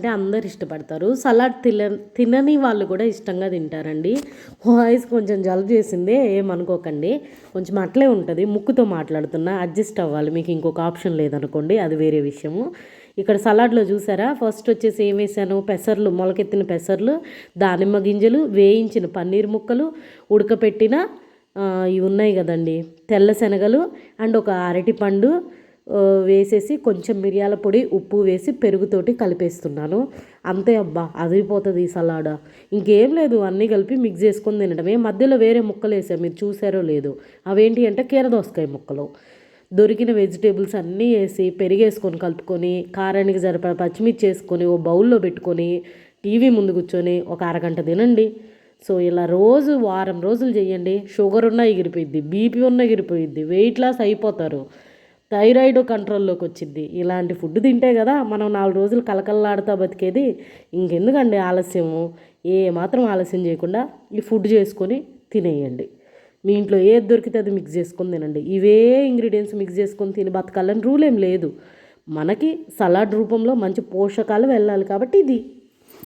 అంటే అందరు ఇష్టపడతారు. సలాడ్ తినని వాళ్ళు కూడా ఇష్టంగా తింటారండి. వాయిస్ కొంచెం జలుబు చేసిందే, ఏమనుకోకండి. కొంచెం అట్లే ఉంటుంది, ముక్కుతో మాట్లాడుతున్నా, అడ్జస్ట్ అవ్వాలి. మీకు ఇంకొక ఆప్షన్ లేదనుకోండి, అది వేరే విషయము. ఇక్కడ సలాడ్లో చూసారా, ఫస్ట్ వచ్చేసి ఏం వేసాను, పెసర్లు, మొలకెత్తిన పెసర్లు, దానిమ్మ గింజలు, వేయించిన పన్నీర్ ముక్కలు, ఉడకపెట్టిన ఇవి ఉన్నాయి కదండి తెల్ల శనగలు, అండ్ ఒక అరటిపండు వేసేసి కొంచెం మిరియాల పొడి, ఉప్పు వేసి పెరుగుతోటి కలిపేస్తున్నాను. అంతే అబ్బా, అదిరిపోతుంది ఈ సలాడ్. ఇంకేం లేదు, అన్నీ కలిపి మిక్స్ చేసుకొని తినడమే. మధ్యలో వేరే ముక్కలు వేసాను, మీరు చూసారో లేదు. అవేంటి అంటే కీరదోసకాయ ముక్కలు. దొరికిన వెజిటేబుల్స్ అన్నీ వేసి పెరిగేసుకొని కలుపుకొని, కారానికి సరిపడా పచ్చిమిర్చి వేసుకొని ఓ బౌల్లో పెట్టుకొని టీవీ ముందు కూర్చొని ఒక అరగంట తినండి. సో ఇలా రోజు వారం రోజులు చేయండి. షుగర్ ఉన్నా ఎగిరిపోయిద్ది, బీపీ ఉన్నా ఎగిరిపోయిద్ది, వెయిట్ లాస్ అయిపోతారు, థైరాయిడ్ కంట్రోల్లోకి వచ్చింది. ఇలాంటి ఫుడ్ తింటే కదా మనం 4 రోజులు కలకల్లాడుతూ బతికేది. ఇంకెందుకండి ఆలస్యము, ఏ మాత్రం ఆలస్యం చేయకుండా ఈ ఫుడ్ చేసుకొని తినేయండి. మీ ఇంట్లో ఏది దొరికితే అది మిక్స్ చేసుకొని తినండి. ఇవే ఇంగ్రీడియంట్స్ మిక్స్ చేసుకొని తిని బతకాలని రూల్ ఏం లేదు. మనకి సలాడ్ రూపంలో మంచి పోషకాలు వెళ్ళాలి కాబట్టి ఇది